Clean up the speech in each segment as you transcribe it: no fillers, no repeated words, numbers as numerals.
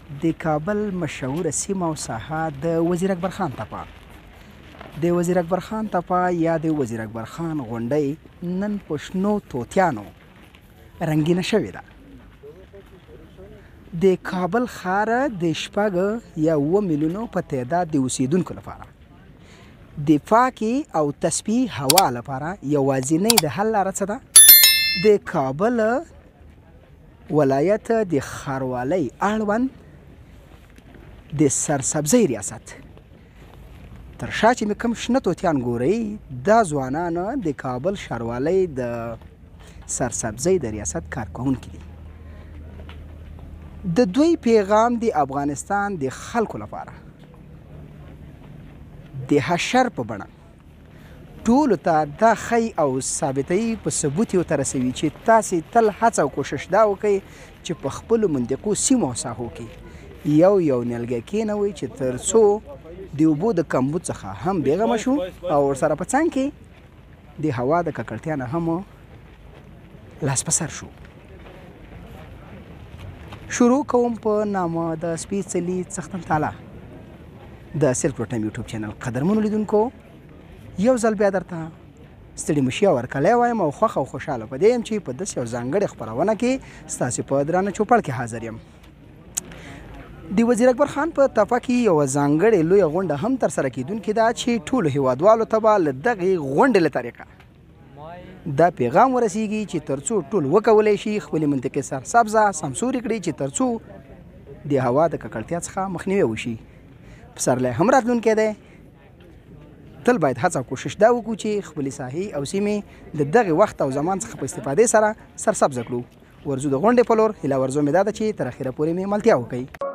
د کابل مشهوره سیمه او ساحه د وزیر اکبر خان تپه. د وزیر اکبر خان تپه یا د وزیر اکبر خان غونډۍ نن په شنو توتیانو رنګینه شوې ده. د کابل ښار د 6 یا 7 میلیونو په تعداد د اوسیدونکو لپاره د پاکې او تصفیې هوا لپاره یوازینۍ د حل لاره څه ده؟ د کابل ولایت د ښاروالۍ اړوند د سرسبزۍ ریاست تر شا چې مې کوم شنه توتیان ګورئ، دا ځوانان د کابل ښاروالۍ د سرسبزۍ د ریاست کارکوونکي دي. د دوی پیغام د افغانستان د خلکو لپاره د حشر په بڼه ټولو ته دا ښیي او ثابتوي په ثبوت یې ورته رسوي چې تاسې تل هڅه او کوشش دا وکئ چې په خپلو منطقو سیمو او ساحو کې یو نیالګی کېنوئ چې تر څو د اوبو د کمبود څخه هم بېغمه شو او ورسره په څنګ کې د هوا د ککړتیا نه هم لاس په سر شو. شروع کوم په نامه د سپېڅلي څښتن تعالی د سیلف روټم یوټیوب چینل. قدرمنو لیدونکو، یو ځل بیا درته ستړي مشي او ورکلی وایم او خوښ او خوشحاله په دې یم چې په داسې یو ځانګړې خپرونه کې ستاسې په درانه چوپړ کې حاضر یم. د وزیر اکبر خان په تپه کې یوه ځانګړې لویه غونډه هم ترسره کیدونکې ده چې ټولو هیوادوالو ته به له دغې غونډې له طریقه دا پیغام ورسیږي چې تر څو ټول وکولی شي خپلې منطقې سرسبزه سمسورې کړي چې تر څو د هوا د ککړتیا څخه مخنیوی وشي. پسرلی هم راتلونکی دی. تل باید هڅه او کوشش دا وکړو چې خپلې ساحې او سیمې د دغې وخت او زمان څخه په استفادې سره سرسبزه کړو. ورځو د غونډې په لور. هیله ورځو مې دا ده چې تر اخره پورې مې ملتیا وکړئ.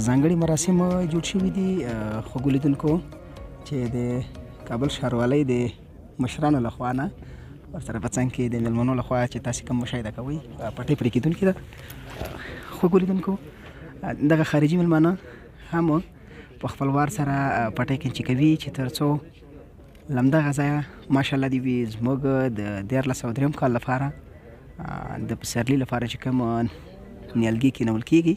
ځانګړي مراسم جوړ شوي دي خوږو لیدونکو چې د کابل ښاروالۍ د مشرانو لخوا نه ورسره په څنګ کې د میلمنو لخوا چې تاسې کوم مشاهده کوئ پټۍ پرې کېدونکې ده. خوږو لیدونکو دغه خارجي میلمانه هم په خپل وار سره پټۍ کینچي کوي چې تر څو له همدغه ځایه ماشاءالله دې وي زموږ د 1403 کال لپاره د پسرلي لپاره چې کوم نیالګي کینول کېږي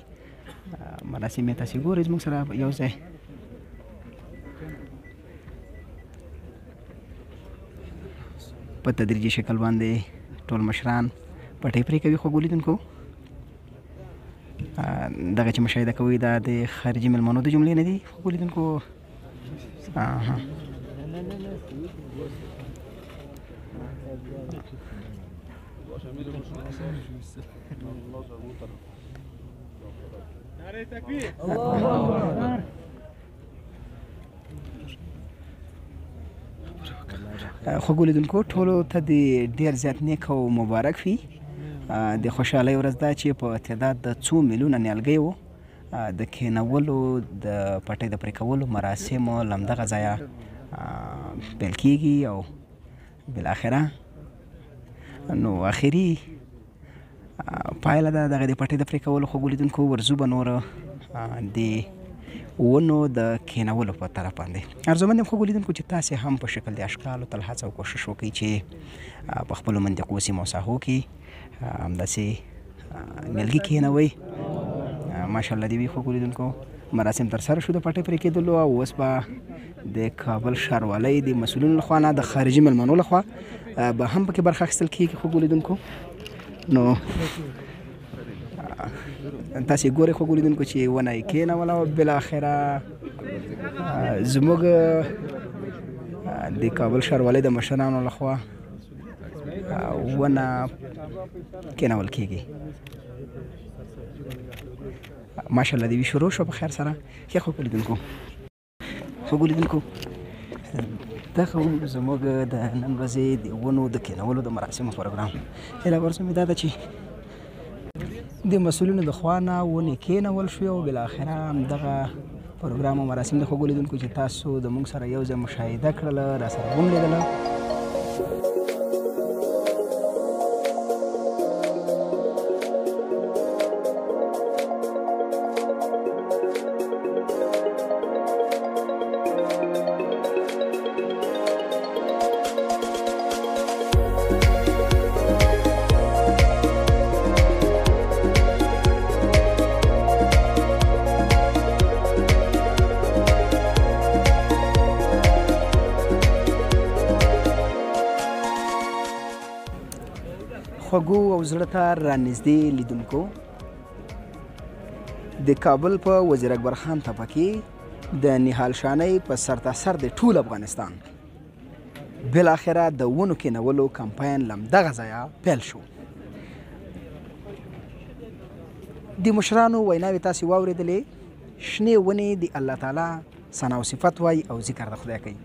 مراسم یې تاسې ګورئ زموږ سره یو ځای. په تدریجي شکل باندې ټول مشران پټۍ پرې کوي. خوږو لیدونکو دغه چې مشاهده کوئ دا د خارجي میلمنو د جملې نه دي. خوږو لیدونکو خوږو لیدونکو ټولو ته د ډېر زیات نیک او مبارک وي. د خوشحالۍ ورځ ده چې په تعداد د 2 میلیونه نیالګۍ وو د کینولو د پټۍ د پرې کولو مراسم له همدغه ځایه پیل کېږي او بالاخره نو اخري پایله ده دغه د پټۍ د پرې کولو. خوږو لیدونکو ورځو به نور د ونو د کینولو په طرف باندې ارزومند یم خوږو لیدونکو چې تاسې هم په شکل د اشکالو تل هڅه او کوشش وکړئ چې په خپلو منطقو سیمو او ساحو کې همداسې نیالګي کینوئ. ماشاءالله دې وي. خوږو لیدونکو مراسم ترسره شو د پټۍ پرې کېدلو او اوس به د کابل ښاروالۍ د مسؤلینو لخوا نه د خارجي میلمنو لخوا به هم پکې برخه اخیستل کېږي. خوږو لیدونکو نو تاسې ګورئ خوږو لیدونکو چې ونه یې کېنوله او بالاخره زموږ د کابل ښاروالۍ د مشرانو لخوا ونه کېنول کېږي. ماشاءالله دې وي. شروع شو په خیر سره. ښه خوږو لیدونکو دغه زموږ د نن ورځې د ونو د کېنولو د مراسمو پروګرام هیله ورځم دا ده چې د مسؤلینو د خوا نه ونې کېنول شوې او بالاخره همدغه پروګرام او مراسم د خوږو لیدونکو چې تاسو د موږ سره یو ځای مشاهده کړله راسره وملیدله. خوږو او زړه ته رانږدې لیدونکو د کابل په وزیر اکبر خان تپه کې د نهال شانۍ په سرتاسر د ټول افغانستان بالاخره د ونو کېنولو کمپاین له همدغه ځایه پیل شو. د مشرانو ویناوې تاسې واورېدلې. شنې ونې د الله تعالی ثنا او صفت وایي او ذکر د خدای کوي.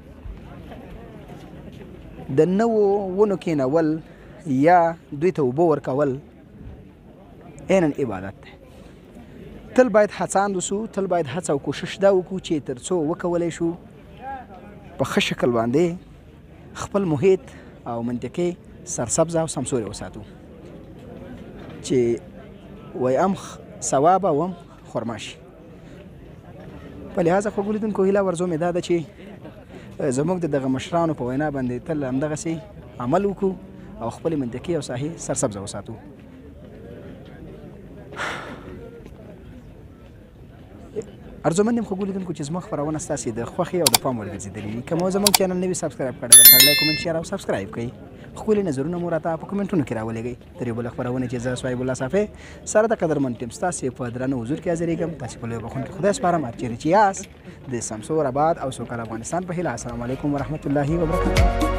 د نوو ونو کېنول یا دوی ته اوبه ورکول عیناً عبادت دی. تل باید هڅاند اوسو. تل باید هڅه او کوشش دا وکړو چې تر څو وکولی شو په ښه شکل باندې خپل محیط او منطقې سرسبزه او سمسورې وساتو چې وایي ام ثواب او ام خرما شي. په لحاظه خوږو لیدونکو هیله ورځو مې دا ده چې زموږ د دغه مشرانو په وینا باندې تل همدغسې عمل وکړو او خپل منطقې او ساحې سرسبزه وساتو. ارزومند یم خوږو لیدونکو چې زموږ خپرونه ستاسې د خوښې او د پام وړ ګرځېدلې وي. که مو زموږ چینل نوي سبسکرایب کړی ده کړئ، کومنټ شیر او سبسکرایب کړئ. ښکلي نظرونه مو راته په کومنټونو کې راولېږئ. تر یو بله خپرونې چې زه صهیب الله صافی سره د قدرمن ټیم ستاسې په درانه حضور کې حاضرېږم. تاسې په لوی بخښونکي خدای سپارم. هر چیرې چې یاست د سمسور آباد او سوکاله افغانستان په هیله. السلام علیکم ورحمة الله وبرکاته.